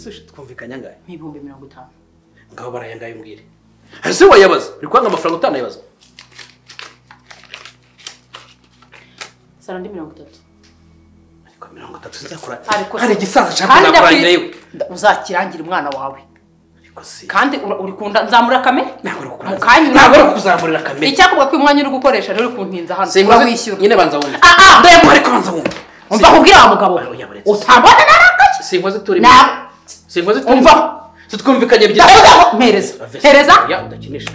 Ese twumvikanya ngahe? Ibihumbi 50. Ngaho barayenda yumbwire. Ese wayabaza? Uri kwanga amafaranga utanayabaza? Sara ndi 30. Ariko 30 nzakora. Ariko hari gisaza cyangwa nakurangira yewe. Uzakirangira umwana wawe. Ariko si. Kandi uri kunda nzamura kame? Ntabwo kuzamurira kame. Icyakubwa ko umwanya uri gukoresha rero kuntinza hano. Wishyura. Nyine banza wumva. Ndemo ariko banza wumva. Umva kubwira wa mugabo. Utambona narakaje. Sinkoze turi. Sinkoze turi. Umva. Tutwumvikanye bya. Mpereza. Hereza. Ya udakinisha.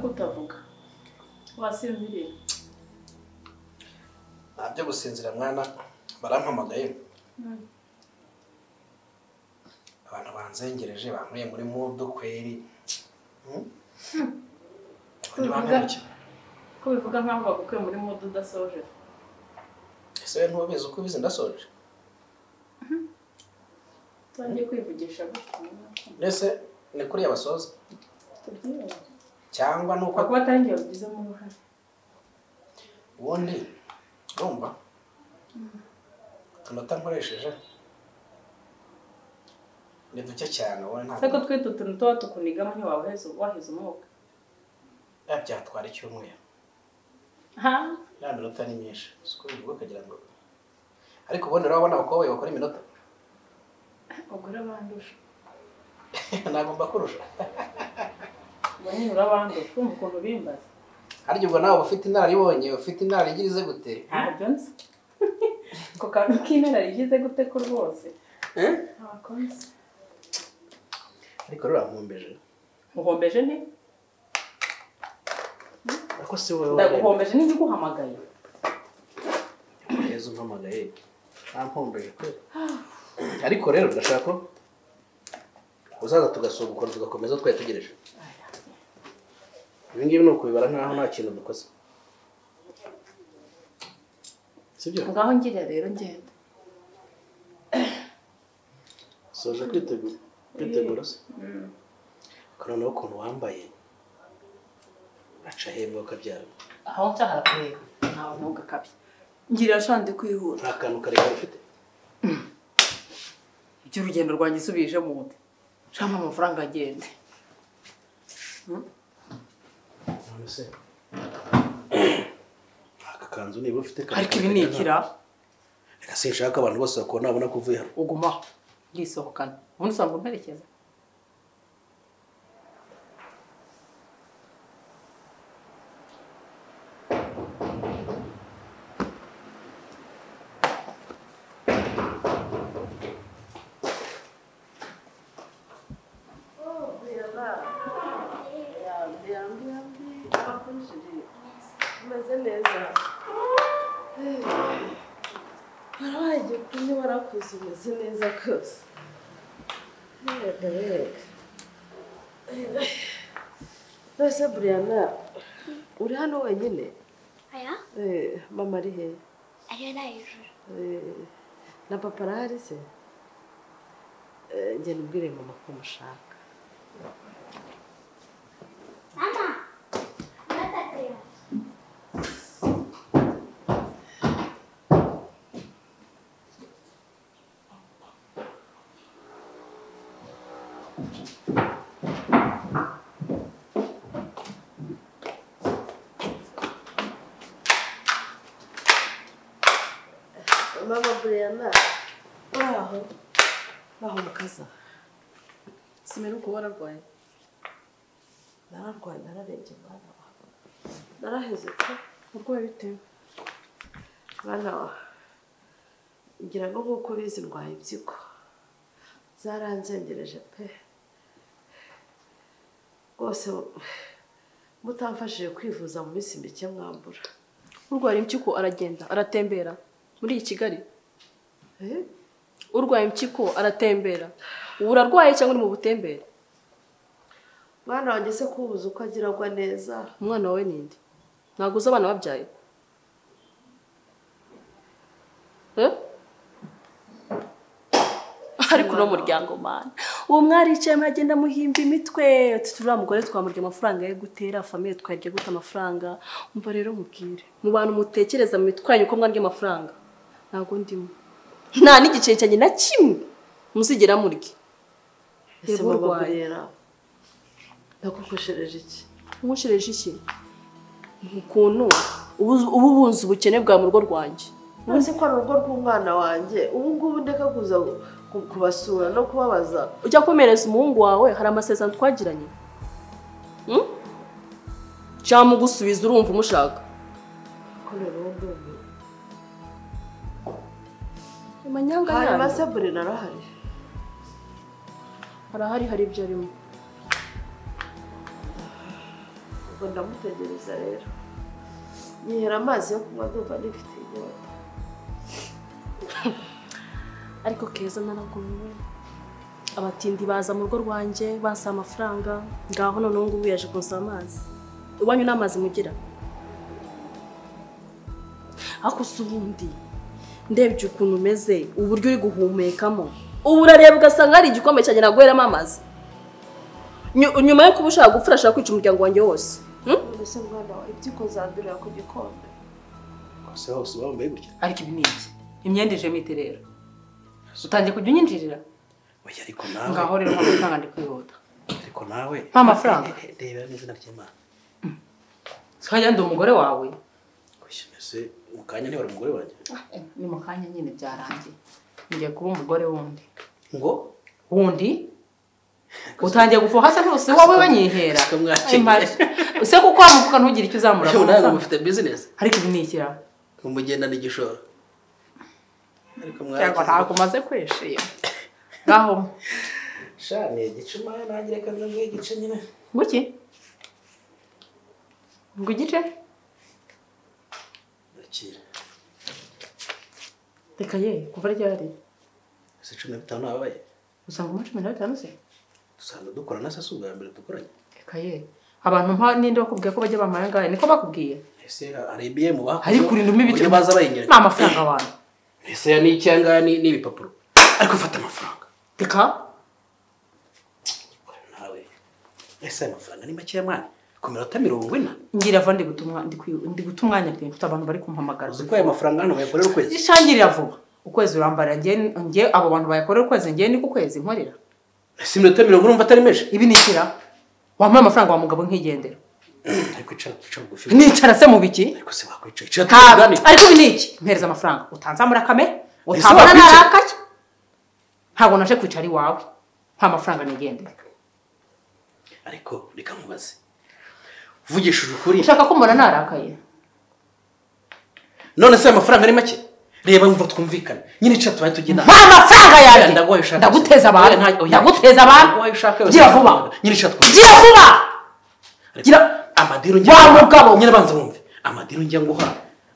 Kutavuga wasinziriye nabyo gusinzira mwana barampamagaye abantu banzengereje bankuye muri mudu kweri ko bivuga nkaho bagukuye muri mudu udasoje ese ntubizi uko bizi ndasoje twangiye kwivugisha ese ni kuri abasoza cyangwa nuko kuba atangiye ugize mu ruhare ubundi urumva tunota nkoresheje ni duke cyane wowe ntabwo seko twite utuntu tuba tukunigamo ntiwaheze umwuka byatwara icyumweru ya minota ni myinshi siko bivuga kagira ngo ariko ubundi urabona abakobwa bakora iminota ugura bandusha nagomba kurusha Banyine urabandusha kumva ukuntu bimbaza haryo ubwo nawe ufite inararibonye ufite inararigirize gute ntabyo nzi ko kantu k'inararigize gute ko rwose abakonse ariko ruramumbeje muhombeje nti ako si wowe ndaguhombeje n'indi guhamagaye yezu mpamagaye ampombeje kwe ariko rero ndashaka ko uzaza tugasubukora tugakomeza twategereje ibingibi nuko bibara nkaho nta kintu dukoze sibyo ngaho ngira rero ngenda soje kwitegura se noneho ukuntu wambaye aca hemwe ukabyara aho nshaka kureba ntawe ntugakabye ngira shande kwihura nta kantu karekare ufite iby'urugendo rwanjye isubije mu nde shama amafaranga agende none se aka kanzu niba ufite ariko ibi ni ikira reka sinshaka abantu bose bakora nabona ko uvuye hano uguma yisohokana ubundi usanga umperekeza umeze neza kose Ese Brianna uri hano wenyine? Aya? Mama ari he? Ari hejuru. Na papa arahari se? Njye nubwire mama ko mushaka. Mama, natakaya. Mama Brianna, aho mukaza. Simera uko wararwaye. Nararwaye nararembye mwana wawe. Naraheze ko urwaye bitewe. Mwana wawe. Ngira ngo nkuko bizi ndwaye impyiko. Zaranzengereje pe. Rwose mutamfashije kwivuza mu minsi mike mwambura. Urwaye impyiko aragenda aratembera muri Kigali. Eh? Urwaye impyiko aratembera. Urarwaye cyangwa uri mu butembere? Mwana wanjye se kubuza uko agiragwa neza. Umwana wawe ninde? Ntago uzi abana babyaye. ariko no muryango mana uwo mwaricaye mwagenda muhimba imitwe turiya mugore twamurya amafaranga yo gutera famille twarya gute amafaranga umva rero mubwire mu bantu mutekereza mu mitwanyu ko mwarya amafaranga ntago ndimo nta n'igice cyanjye na kimwe muzigera murya ese mabagurera ndakukoshereje iki nkushereje iki ukuntu ubu bunzi ubukene bwa mu rugo rwanjye uzi ko ari urugo rw'umwana wanjye ubu ngubu ndeka kuza kubasura no kubabaza ujya komereza umuhungu wawe hari amasezerano twagiranye cyangwa mugusubiza urumva umushaka ko rero ndumva amanyanga hari yanyu masabure narahari hari ibyo arimo ubwo ndamutegereza rero nyihera amazi yo kunywa ndumva nifite inyota ariko keza naragumiwe abatindi baza mu rugo rwanjye basa amafaranga ngaho none ngubu yaje kunsaba amazi iwanyu n'amazi mugira ako subundi ndebye ukuntu umeze uburyo uri guhumekamo ubu urareba ugasanga hari igikombe cyanjye naguheramo amazi nyuma yo kuba ushaka gupfa urashaka kwica umuryango wanjye wose mbese mwana wawe ibyiko zandurira ku gikombe kose hose bambaye gutya ariko ibi ni iki imyenda ije mite rero utangiye kujya unyinjirira oya ariko nawe ngaho rero amafaranga ndi kwihuta ariko nawe nta mafaranga reba n'izina ry'Imana sikajya ndi umugore wawe kwishimese mukanya ni wari umugore wanjye ni mu kanya nyine byarangiye ngiye kuba umugore wundi ngo wundi utangiye gufuha hasa ntose wowe banyihera use kuko wamuvuga ntugire icyo uzamura ntabwo mufite business ariko ibi ni ikira umugenda n'igishoro ariko cyangwa ntabwo umaze kwishima ngaho shane igicuma nagire kanza ngo igice nyine nguki ngo igice nakira reka ye kuva ryari ese 15 abaye usanga mu 15 se dusanga dukora na sasa ubwa mbere dukoranye reka ye abantu mpa ninde bakubwiye ko bajya bamara ngahe niko bakubwiye ese ari BM bakoze ari kurinda umibiti baza bayinyera nta mafaranga abantu ese ya ni cyanga ni ibipapuro ariko fata amafaranga reka nawe ese amafaranga ni make ya mwana ku minota 40 ngira va ndi gutumwanya pe mfite abantu bari kumpamagara uziko aya mafaranga hano bayakorera ukwezi ishangirira vuba ukwezi urambarira ngiye abo bantu bayakorera ukwezi ngiye ni ku kwezi nkorera ese minota 40 urumva atari meje ibi ni ikira wampaye amafaranga wa mugabo nkigendera ariko icara gufi nicara se mu biki ariko se bakwicara icara tugane ariko ibi ni iki mpereza amafaranga utanzamura kamera utabona narakake ntabwo naje kwicara iwawe nta mafaranga nigendera ariko reka mubaze vugishije ukuri ushaka ko mbona narakaye none se amafaranga ari make reba mva twumvikana nyine icara tubaye tugenda nta mafaranga yanjye ndagoye ushaka ndaguteza abantu gira vuba nyine icara twumvikana gira vuba gira amadiro njye wa mugabo nyine banza wumve amadiro njye nguha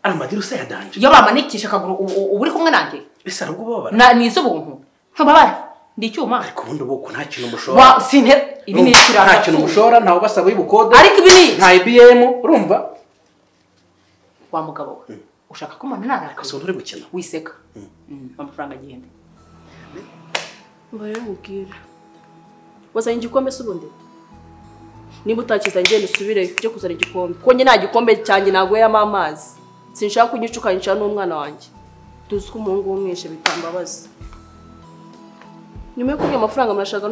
ari amadiro se yadanje iyo bamanikisha akaguru ubu uri kumwe nanjye ese arubwo babara ni iz'ubuntu nkababara ndi icyuma ariko ubundi ubuko nta kintu mushora wa sinte ibi ni ikiranga nta kintu mushora ntawe basaba y'ubukode ariko ibi ni nta IBM urumva wa mugabo we ushaka ko mbona narakaye akaso nturi gukina wiseka amafaranga agihende mbaye mubwira wazanye igikombe se ubundi niba utakiza ngende usubire cyo kuzana igikombe ko njye nta gikombe cyanjye nagweyamo amazi sinshaka kunyicukanisha n'umwana wanjye tuzi ko umuhungu w'umwishe bitambabaza nyuma yo kurya amafaranga murashaka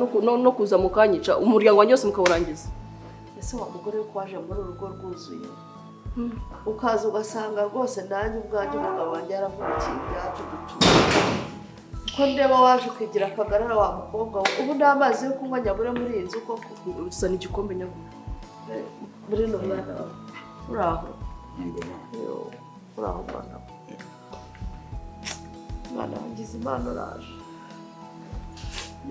no kuza mukanyica umuryango wanjye wose mukawurangiza ese wa mugore ko waje muri urugo rwuzuye ukaza ugasanga rwose nanjye ubwanjye umugabo wanjye yaravukiye ibyacu dutuye ko ndeba waje kwigira akagarara wa mukobwa we ubu nta mazi yo kunywa nyabure muri iyi nzu koko uzana igikombe nyabura muri no mwana wawe uraho uraho mwana wanjye izi impano uraje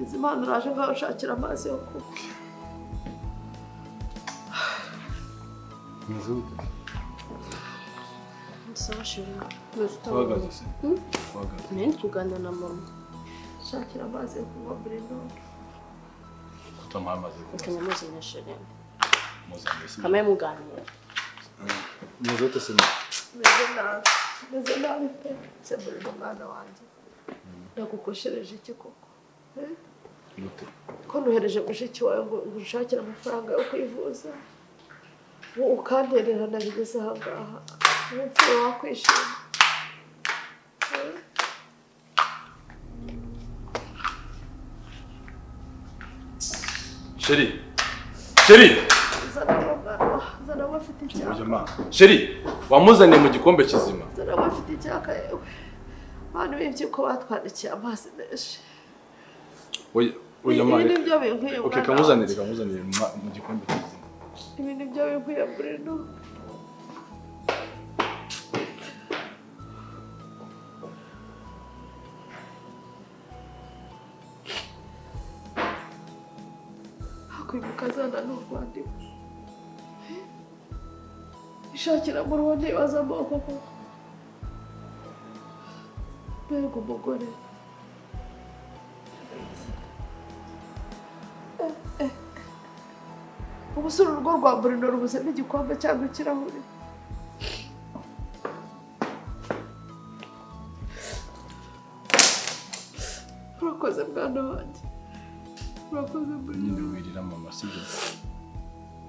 izi impano uraje ngaho ushakira amazi yo kunywa sawa sheri Uhagaze se? Uhagaze. nende kuganira na mama shakira amazi yo kunywa muri none Kutamuha amazi yo kunywa. kanyamuzi na sheri Muzanye se. kamaye muganira Muzote se. meze nabi pe se muri no mwana wanjye ndagukoshereje iki koko Gute? ko nohereje mushiki wawe ngo ushakire amafaranga yo kwivuza ukantererana bigeze aha ngaha umunsi wakwishima Chérie, zana bafite icyaka Chérie, wamuzaniye mu gikombe kizima. zana bafite icyaka yewe abantu b'ibyo ko batwandikiye amazi menshi Oya mare. Ibi nibyo binkwiye Okay, kamuzanire mu gikombe kizima. Ibi nibyo binkwiye Bruno. Hakwibuka zana n'urwandiko. Ishakira mu ruhande ibaza amaboko koko. Mbega umugore. Ubusuru urugo rwa Bruno rubuzemo igikombe cyangwa ikirahuri. Urakoze mwana wanjye. Urakoze Bruno. Nyine wirira mama sibyo.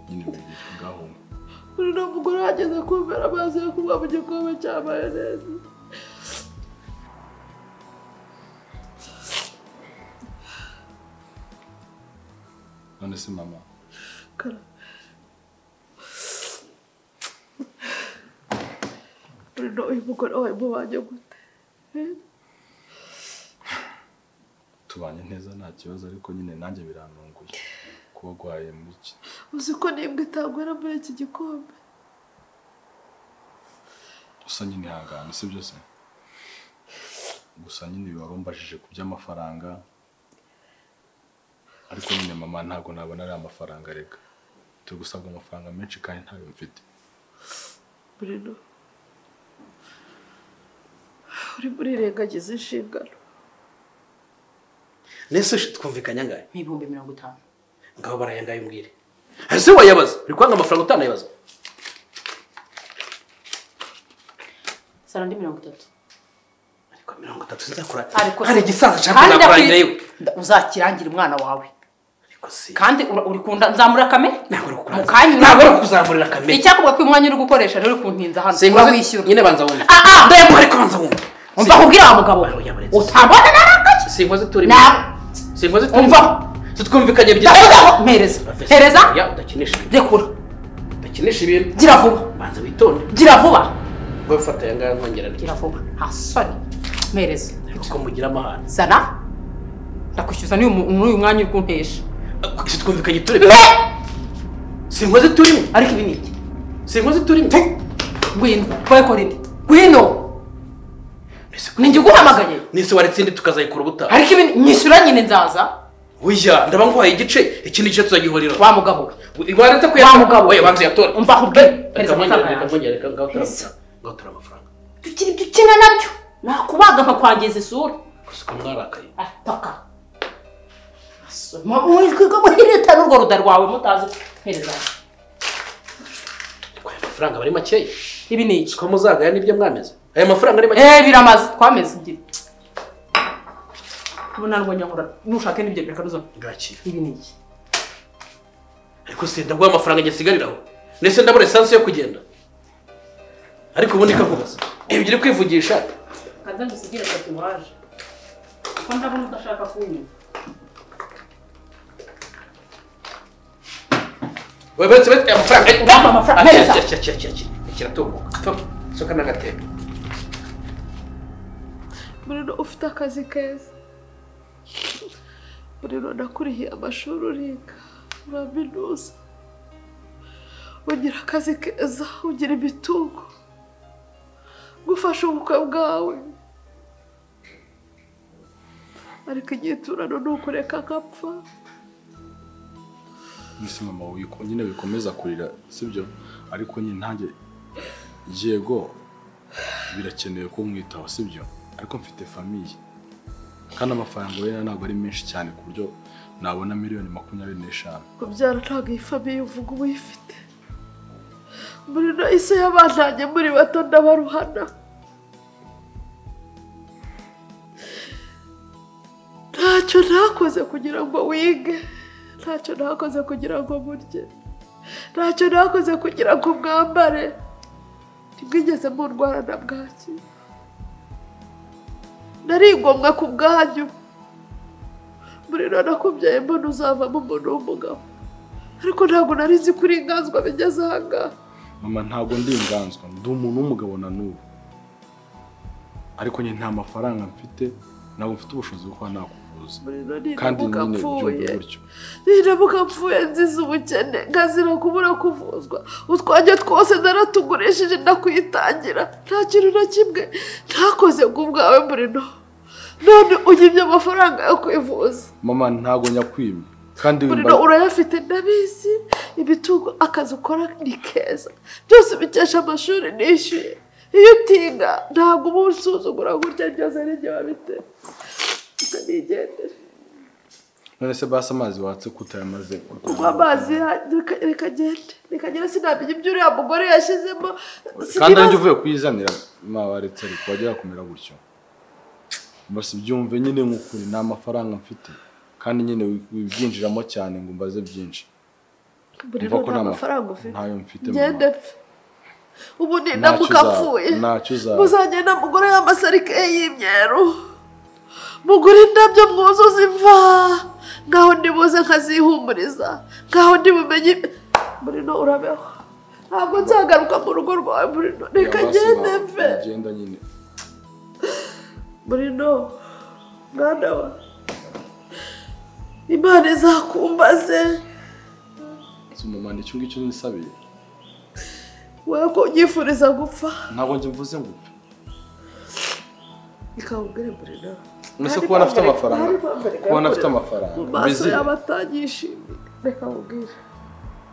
Nyine wirira ngaho. Bruno mugore ageze kumvira amazi yo kunywa mu gikombe cya mayoneze. None se mama. Kara. Bruno uyu mugore wawe mubanye gute? Tubanye neza nta kibazo ariko nyine nanjye birantunguye kuba gwaye muri iki. Uzi ko n'imbwa itagwera muri iki gikombe? Usa nyine hangana sibyo se? Gusa nyine warumbajije ku by'amafaranga. Ariko nyine mama ntago nabona ari amafaranga reka. Tugusabwa amafaranga menshi kandi ntayo mfite. Bruno. Uri murirengagiza inshingano. Nese twumvikanya ngahe? 50. Ngaho barayangaye umbwire. Ese wayabaza? Uri kwanga amafaranga utanayabaza? Sara ndi 30. Ariko 30 sinzakura. Ariko hari igisaza cyangwa nakurangira yewe. Uzakirangira umwana wawe. Ariko si. Kandi uri kunda nzamura kame? Ntabwo uri kukura. Mukanyura. Ntabwo uri kuzamurira kame. Icyakubwa ko umwanya uri gukoresha rero uri kuntinza hano. Wishyura. Nyine banza wumva. Ndayemo ariko banza wumva. Umva kubwira wa mugabo. Utabona narakaje. Sinkoze turi. Sinkoze turi. Umva. Tutwumvikanye bya. Mpereza. Hereza. Ya udakinisha. Rekura. Udakinisha ibintu. Gira vuba. Banza witonde. Gira vuba. Ngo fata yanga nkongera. Gira vuba. Hasoni. Mpereza. Kuko mugira amahane. Sana. Ndakwishyuza n'uyu mwanya uri kuntesha. Tutwumvikanye turi. Sinkoze turimo. Ariko ibi niki? Sinkoze turimo. Ngwino. Bayikora indi. Ngwino. Ninjye guhamagaye. Nise waritsindi tukazayikora ubuta. Ariko ibi nyishyura nyine nzaza. Oya, ndaba ngwaye igice, ikindi gice tuzagihorira. Wa mugabo. Ibaretse ko wa mugabo. Oya, banze yatora. Umva kubwe. Reka mwongere ngaho tara amafaranga. Dukina nabyo. Nakubaga nkakwangiza isura. Gusa mwarakaye. Ataka. Mwikwiko muhirita n'urwo ruda rwawe mutazi hereza. Kwaye amafaranga bari makeya. Ibi ni iki? Ko muzagaya nibyo mwameze. Aya mafaranga ari makeya. Biramaze twameze ngira. Ubona ngo nyakora nushake nibyo bireka nuzo. Ngaki. Ibi ni iki? Ariko se ndagwa amafaranga ngesigariraho. Nese ndabura essence yo kugenda. Ariko ubundi kakubaza. Ibyo kwivugisha. Kanza ngusigire tatuwaje. Ko ndabona udashaka kunyuma. Webetse amafaranga. Ngamba amafaranga. Kiratumbuka. Top. Soka nagateka. Bruno ufite akazi keza. Bruno nakurihiye amashuri uriga. Uraminuza. Ugira akazi keza, ugira imitungo. Gufasha ubukwe bwawe. Ariko inyiturano ni ukureka agapfa. Nisi mama nyine bikomeza kurira sibyo ariko nyine ntange yego birakenewe ko mwitaho sibyo ariko mfite famille kandi amafaranga we ntabwo ari menshi cyane ku buryo nabona miliyoni 25. Kubyara ntabwo iyi famille uvuga ubu uyifite. Bruno ise y'abantanye muri bato ndabaruhana. Nta ntacyo nakoze kugira ngo wige, ntacyo nakoze kugira ngo murye, ntacyo nakoze kugira ngo mwambare, ntimwigeze mundwara na bwaki, narigomwe ku bwanyu. Muriro nakubyaye mbona uzavamo umuntu w'umugabo, ariko ntabwo nari nzi kuri inganzwa bigeze aha ngaha. Mama ntabwo ndi inganzwa, ndi umuntu w'umugabo na n'ubu, ariko nyine nta mafaranga mfite, ntabwo mfite ubushobozi bwo kuba nakuvuza, kandi nyine byumve gutyo. Niramuka mpfuye nziza ubukene nkazira kubura kuvuzwa, utwanjye twose naratugurishije ndakwitangira, nta kintu na kimwe ntakoze ku bwawe Muriro, none ugibye amafaranga yo kwivuza. Mama ntabwo nyakwimye, kandi Muriro urayafite ndabizi, ibitugu akazi ukora ni keza, byose ubikesha amashuri nishyuye. Iyo utiga ntabwo uba usuzugura gutya byose n'igihe wabite ukanigendera. None se basi amazi watse kutayamaze? Amazi reka gende sinamenye ibyo uriya mugore yashyizemo. Kandi nanjye uvuye kuyizanira mawaretse ariko wajya kumera gutyo. Basi byumve nyine nk'ukuri nta mafaranga mfite, kandi nyine wibyinjiramo cyane ngo mbaze byinshi. Mva ko nta mafaranga ufite. Ntayo mfite. Gende ubu nindamuka apfuye muzagenda mugore y'amasarike y'imyeru, mugure indabyo mwuzuza imva, ngaho ndibuze nkazihumuriza, ngaho ndibumenye. Muriro urabeho, ntabwo nzagaruka mu rugo rwawe Muriro, reka gende mve. Genda nyine Muriro mwana wa Imana izakumbaze. Mama nicyo ngicyo nisabiye. Wewe ko unyifuriza gupfa? Ntabwo njye mvuze ngo upfe. Ikawubwire Muriro. Nese kuba nafite amafaranga, kuba nafite amafaranga. Maso y'abatanyishimiye. Reka ubwire.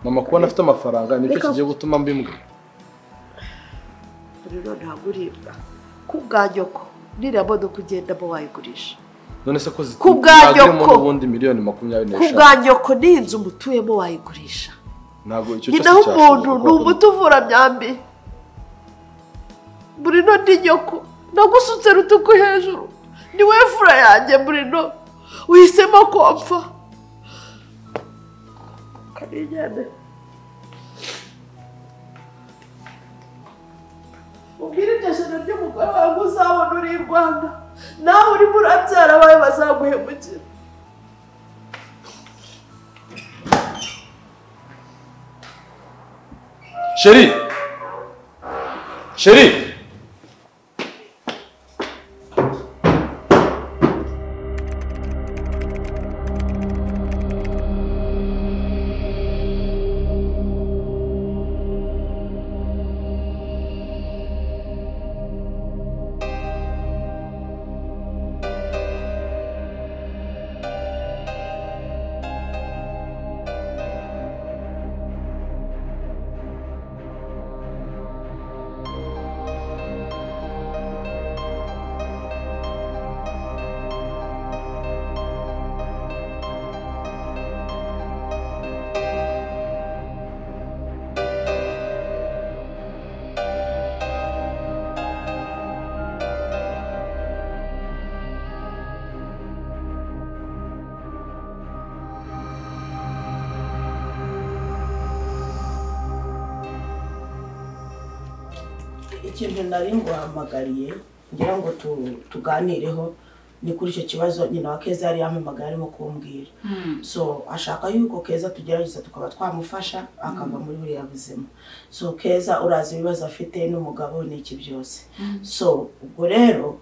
Mama kuba nafite amafaranga nicyo kigiye gutuma mbimbwa. Muriro ntabwo uribwa. Kubwanyoko nirabona kugenda mo wayigurisha. None se ko kubwanyoko ubundi miliyoni 25. Kubwanyoko n'inzu mutuyemo wayigurisha. Ntabwo icyo cyose cyashaka. Umuntu n'umutu uvura myambi. Muriro ndi nyoko, nagusutse rutuku hejuru. Ni we fura yanjye Muriro, uhisemo kopfa. Kanijyane. Ubwire ibyashana by'umugore wawe uzabona uri i Rwanda, nawe urimo urabyara abawe bazaguhemukira. Chérie! Chérie! Ikintu nari nguhamagariye ngira ngo tuganireho ni kuri icyo kibazo nyina wa Keza yari yampamagaye arimo kumbwira. So ashaka yuko Keza tugerageza tukaba twamufasha akava muri buriya buzima. So Keza urazi ibibazo afite n'umugabo n'iki byose. So ubwo rero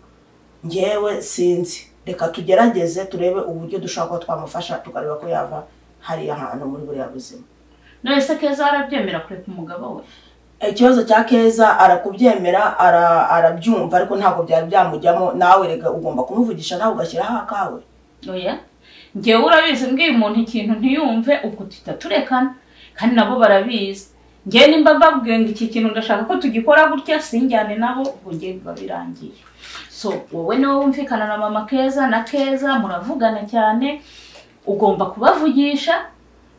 ngewe sinzi, reka tugerageze turebe uburyo dushaka twamufasha tukareba ko yava hari ahantu muri buriya buzima. None se Keza arabyemera kureka umugabo we? Ikibazo cya Keza arakubyemera, arabyumva, ariko ntabwo byari byamujyamo. Nawe rega ugomba kumuvugisha nawe ugashyiraho akawe. Oya, ngewe urabizi mbwiye umuntu ikintu ntiyumve ubwo tutaturekana, kandi nabo barabizi. Ngewe nimba mbabwiye ngo iki kintu ndashaka ko tugikora gutya sinjyane nabo, ubwo ngewe biba birangiye. So wowe niwe wumvikana na mama Keza na Keza muravugana cyane, ugomba kubavugisha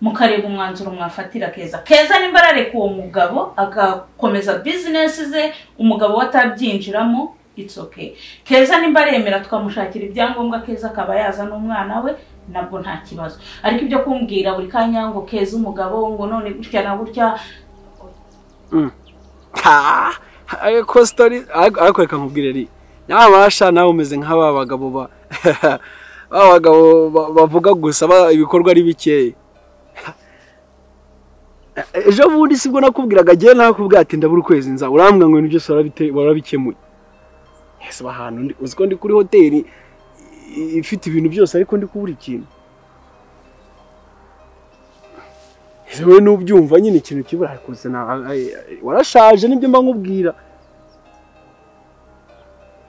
mukareba umwanzuro mwafatira Keza. Keza nimba arareka uwo mugabo agakomeza business ze, umugabo watabyinjiramo, it's okay. Keza nimba aremera tukamushakira ibyangombwa Keza akaba yaza n'umwana we nabwo nta kibazo. Ariko ibyo kumbwira buri kanya ngo Keza umugabo ngo none gutya na gutya ariko story ariko reka nkubwire ri nyabasha nawe umeze nk'aba bagabo abagabo bavuga gusa ibikorwa ari bikeye. Ejo bundi sibwo nakubwiraga giye nakubwira ati ndabura ukwezi nza urambwa ngo ibintu byose warabikemuye. Ese bahantu ndi uziko ndi kuri hoteli ifite ibintu byose ariko ndi kubura ikintu. Ese we nubyumva nyine ikintu kibura ariko se warashaje nibyo mba nkubwira.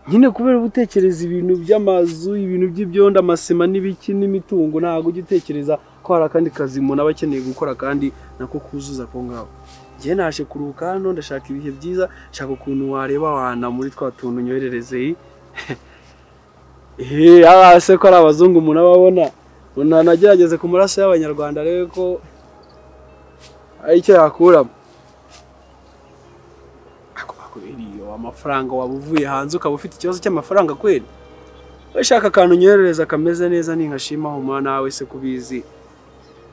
Nyine kubera ubutekereza ibintu by'amazu ibintu by'ibyondo amasema n'ibiki n'imitungo ntago ugitekereza ko hari akandi kazi umuntu aba akeneye gukora kandi nako kuzuza ko ngaho. Ngiye naje kuruhuka hano ndashaka ibihe byiza shaka ukuntu wareba wana muri twa tuntu nyoherereze se ko ari abazungu umuntu ababona nagerageze ku maraso y'abanyarwanda rebe ko ari icyo yakuramo. Amafaranga wabuvuye hanze ukaba ufite ikibazo cy'amafaranga kweli washaka akantu nyoherereza kameze neza ninkashima huma nawe se kubizi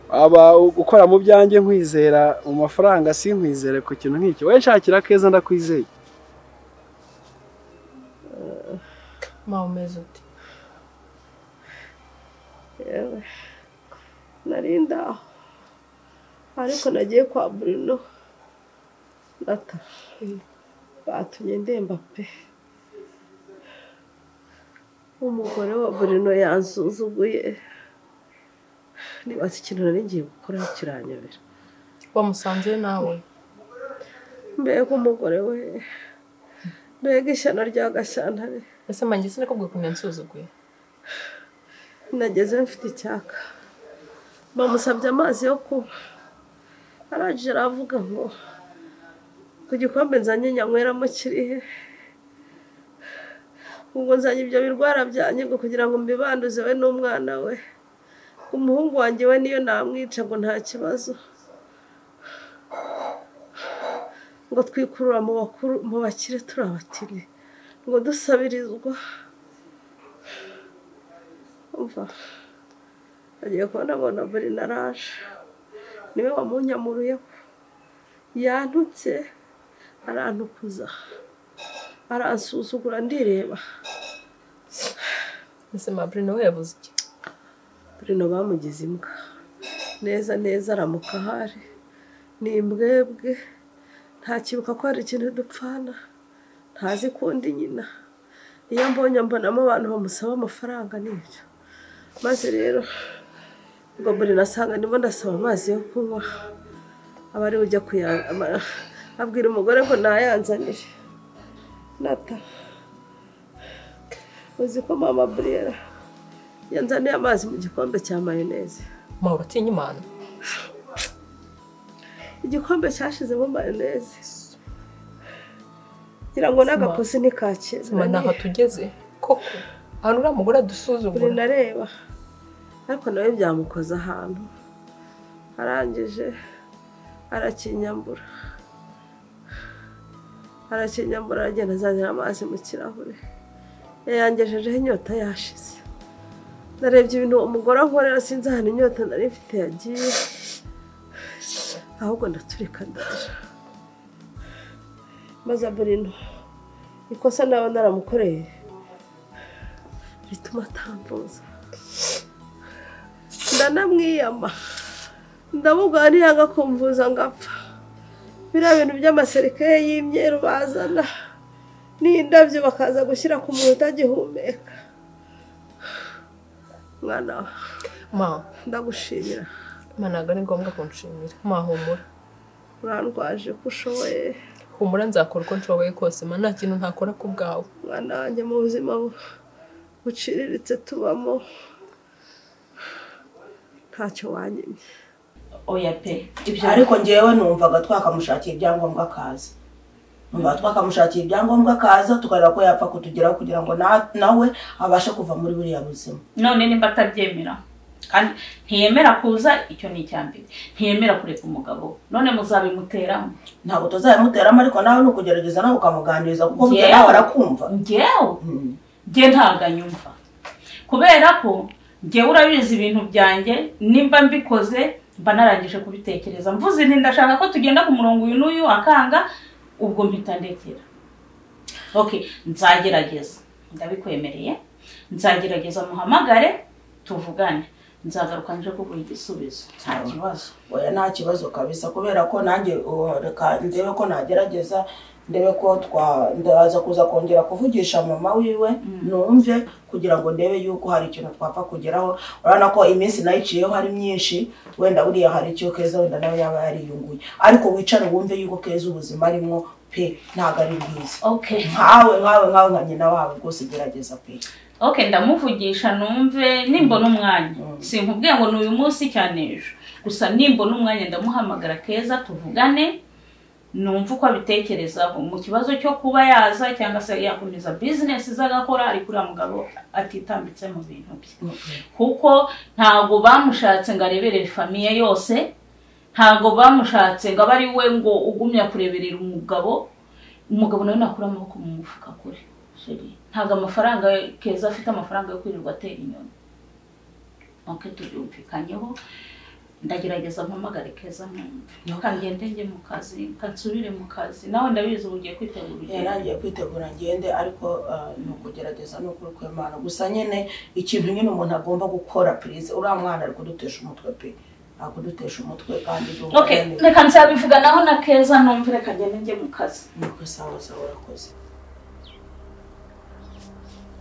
aba ukora mu byanjye nkwizera mu mafaranga si nkwizere ku kintu nk'iki we nshakira Keza ndakwizeye. Umeze ute? Yewe narinda ariko nagiye kwa Bruno data batumye ndemba pe. Umugore wa Bruno yansuzuguye nibaza ikintu nari ngiye gukora kiranyobera. Wamusanze nawe? Mbega umugore we mbega ishyano rya Gashyantare. Ese manjye sinakubwiye ko yansuzuguye? Nageze mfite icyaka bamusabye amazi yo kunywa arangije aravuga ngo ku gikombe nzanye nyanyweramo kirihe ubwo nzanye ibyo birwara byanjye ngo kugira ngo mbibanduze we n'umwana we. Umuhungu wanjye we niyo namwica ngo nta kibazo ngo twikurura mu bakire turabatire ngo dusabirizwa. Umva agiye kubona abona buri naraje niwe wamunyamuruyeho yantutse arantukuza aransuzugura ndireba. Ese Bruno we yavuze iki? Bruno bamugize imbwa neza neza aramuka hari ni imbwebwe ntakibuka ko hari ikintu dupfana ntazi kundi nyina. Iyo mbonye mbonamo abantu bamusaba amafaranga n'ibyo maze rero ngo Bruno asanga ndimo ndasaba amazi yo kunywa abari ujya abwira umugore ko nayanzanire nata uzi ko mama Briera yanzaniye amazi mu gikombe cya mayoneze. Maura tinya Imana. Igikombe cyashizemo mayoneze ngira ngo n'agapusi nikakira. Mana aho tugeze koko hano ura mugore dusuzugura. Nareba ariko nawe byamukoza ahantu arangije arakinyambura agenda azanira amazi mu kirahure yayangejejeho inyota yashize. Narebye ibintu umugore ankorera sinzi ahantu inyota nari mfite yagiye ahubwo ndaturika ndaje maze Bruno ikosa nawe naramukoreye rituma atambuza ndanamwiyama ndamubwira ntiyanga kumvuza ngapfa. Biriya bintu by'amaserikare y'imyeru bazana n'indabyo bakaza gushyira ku muntu utagihumeka. Mwana ma ndagushimira. Managa ni ngombwa kunshimira. Ma humura. Urandwaje ko ushoboye. Humura nzakora uko nshoboye kose ma nta kintu ntakora ku bwawe. Mwana wanjye mu buzima buciriritse tubamo ntacyo wanyimye. Oya pe ariko ngewe numvaga twakamushakira ibyangombwa akaza. Numva twakamushakira ibyangombwa akaza tukareba ko yapfa kutugeraho kugira ngo nawe abashe kuva muri buriya buzima. None nimba atabyemera kandi ntiyemera kuza, icyo ni icyambere. Ntiyemera kureka umugabo, none muzabimuteramo. Ntabwo tuzabimuteramo, ariko nawe ni ukugerageza nawe ukamuganiriza kuko burya nawe arakumva. Njye ntabwo anyumva, kubera ko njye urabizi ibintu byanjye, nimba mbikoze mba narangije kubitekereza, mvuze nti ndashaka ko tugenda ku murongo uyu n'uyu akanga, ubwo mpita ndekera. Okay, nzagerageza, ndabikwemereye, nzagerageza muhamagare tuvugane, nzagaruka nje kuguha igisubizo, nta kibazo. Oya nta kibazo kabisa, kubera ko nanjye reka ndebe ko nagerageza, ndebe ko ndaza kuza kongera kuvugisha mama wiwe numve, kugira ngo ndebe yuko hari ikintu twapfa kugeraho. Urabona ko iminsi nayiciyeho hari myinshi, wenda buriya hari icyo Keza wenda nawe yaba yariyunguye, ariko wicare wumve yuko Keza ubuzima arimo pe ntago ari bwiza. Okay, nkawe nka nyina wawe rwose gerageza pe. Okay, ndamuvugisha numve, nimbona umwanya. Sinkubwiye ngo n'uyu munsi cyane ejo, gusa nimbona umwanya ndamuhamagara Keza tuvugane, numva uko abitekerezaho mu kibazo cyo kuba yaza cyangwa se yakomeza business zagakora, ari kuri mugabo atitambitse mu bintu bye. Kuko ntago bamushatse ngo areberere famiye yose, ntago bamushatse ngo abari we ngo ugumya kureberera umugabo nawe nakura amaboko mu mufuka kure. Ntago amafaranga Keza afite amafaranga yo kwirirwa atera inyoni. Okay, tubyumvikanyeho, ndagerageza mpamagare Keza mwumve, kangende njye mu kazi, kansubire mu kazi. Nawe ndabizi ugiye kwitegura. Nagiye kwitegura ngende, ariko ni ukugerageza no kuri kw'Imana. Gusa nyine ikintu nyine umuntu agomba gukora please, uriya mwana ari kudutesha umutwe pe, akudutesha umutwe kandi. Okay, reka nzabivuganaho na Keza numve, reka ngende njye mu kazi. Nuko sawa urakoze.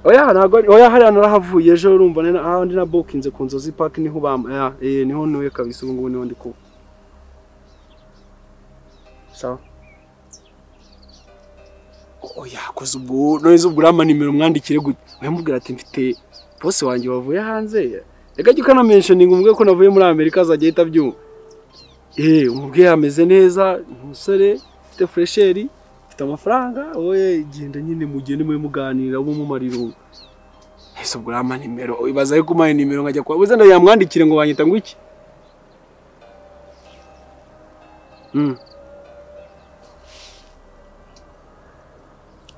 Oya hariya narahavuye ejo, urumva aho ndi na bookinze ku Nzozi Park, niho niho nuye kabisa, ubu ngubu niho ndi kuba. Sawa. Oya koze ubwo nonezo ubwo nimero mwandikire gute? Uyamubwira ati mfite boss wanjye wavuye hanze. Reka jya kana mentioning umubwe ko navuye muri Amerika azajya ahita byumva. Umubwe ameze neza, umusore ufite fresheri, amafaranga, oye genda nyine mugende mwe muganira bo mu mariro. Ese ubwo nimero ibaza yo kumaye nimero ngajya kwa buze ndayamwandikire ngo banyita ngo iki.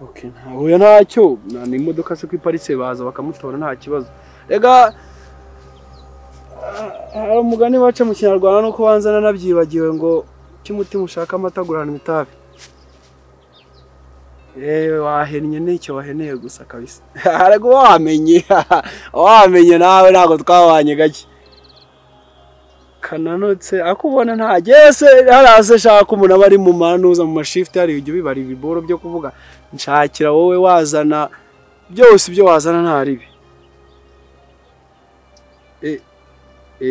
Okay, oya ntacyo, ni imodoka se kwiparitse baza bakamutora nta kibazo. Rega hari umugani baca mu Kinyarwanda no kubanzana nabyibagiwe ngo cy'umutima ushaka amatagurana imitabi. Wahennye n'icyo waheneye gusa kabisa. Ariko wamenye nawe ntago twabanye gake. Kananotse akubona ntagese harase shaka umuntu abari mu manuza mu mashift hari ibyo bibari ibiboro byo kuvuga nshakira wowe wazana byose ibyo wazana ntaribi.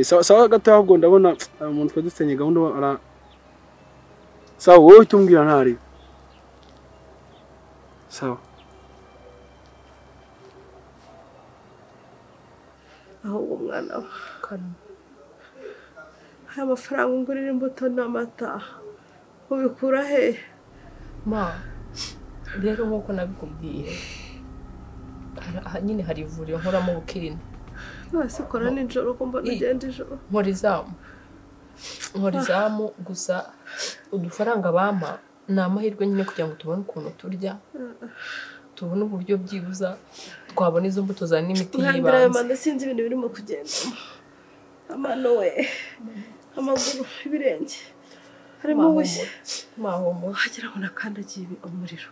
Sawa gato ahubwo ndabona umuntu twe dusenye gahunda ara. Sawa wowe tumbwira ntaribi. Sawa. Aho umwana kana. Haya mafaranga ngurira imbuto n'amata. Ubikura he? Ma. Rero nkuko nabikubwiye. Nyine hari ivuriro nkoramo bukirina. Basi kora nijoro ko mbona ugenda ijoro. Nkorizamu gusa udufaranga bama ni amahirwe nyine kugira ngo tubone ukuntu turya, tubone uburyo byibuza twabona izo mbuto za n'imiti yibanze. Manda sinzi ibintu birimo kugenda. Amano we, amaguru, ibirenge. Harimo bushye. Mahomo. Hagira ngo nakandagiye umuriro.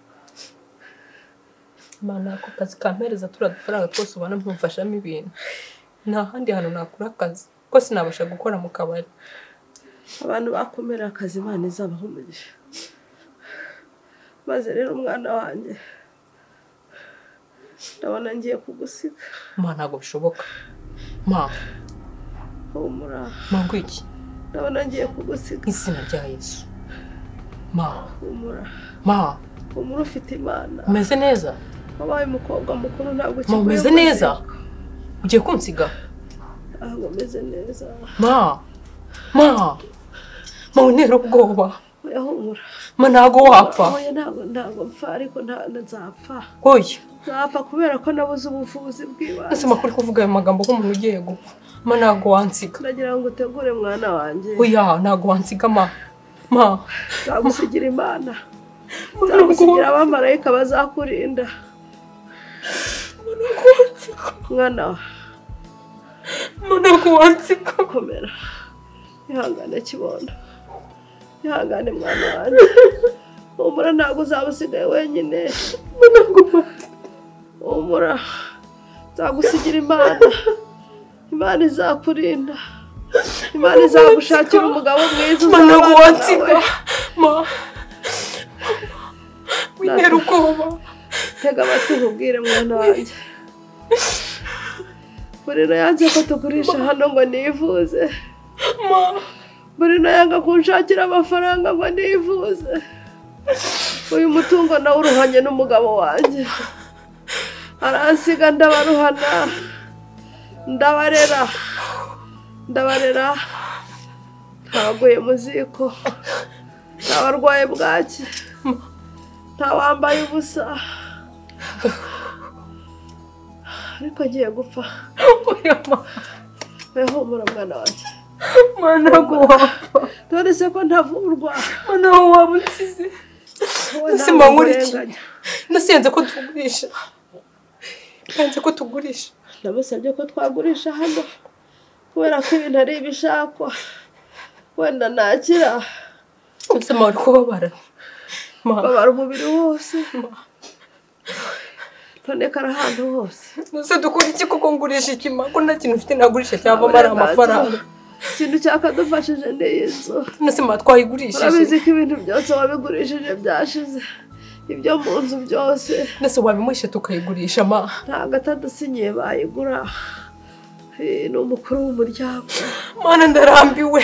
Mana ako kazi kampereza turadufaranga twose ubona mpumfashamo ibintu. Nta handi hantu nakura akazi ko sinabasha gukora mu kabari. Abantu bakomera akazi Imana izabaho umugisha. Maze rero umwana wanjye ndabona ngiye kugusiga. Ma ntago bishoboka. Ma. Humura. Ma ngwiki. Ndabona ngiye kugusiga. Izina rya Yesu. Ma. Humura. Ma. Humura ufite Imana. Umeze neza? Wabaye umukobwa mukuru ntabwo kigoye. Ma umeze neza? Ugiye kunsiga? Ahubwo umeze neza. Ma. Ma. Ma unera ubwoba. oya humura ma ntago wapfa oya ntago mpfa ariko nzapfa oya nzapfa kubera ko nabuze ubuvuzi bw'ibanze ese makuru kuvuga ayo magambo nk'umuntu ugiye gupfa ma ntago wansiga ndagira ngo utegure mwana wanjye oya ntago wansiga ma nzagusigira imana nzagusigira abamarayika bazakurinda mwana ntago wansiga komera ihangane kibondo ihangane mwana wanjye humura ntabwo uzaba usigaye wenyine humura nzagusigira imana izakurinda imana izagushakira umugabo mwiza ntabwo wansiga wintera ubwoba tega amatwi nkubwire mwana wanjye Burino yanze ko tugurisha hano ngo nivuze Burino yanga kunshakira amafaranga ngo nivuze uyu mutungo nawe uruhanye n'umugabo wanjye aransiga ndabaruhana ndabarera ntaguye mu ziko ntabarwaye bwaki ntawambaye ubusa ariko agiye gupfa humura mwana wanjye ntago wapfa none se ko ntavurwa naho waba unsize ese mbankurikira nasenze ko tugurisha namusabye ko twagurisha hano kubera ko ibintu ari ibishakwa wenda nakira ese mpamvu kubabara babara umubiri wose tonekara ahantu hose nose dukora iki kuko ngurisha ikima ko nta kintu ufite nagurisha cyavamo ari amafaranga ikintu cyakadufashije ni iyi nzu nose mba twayigurishije urabizi ko ibintu byose wabigurishije byashize ibyo mu nzu byose nose wabimuhishe tukayigurisha ntabwo atadusinyiye bayigura ni umukuru w'umuryango mana ndarambiwe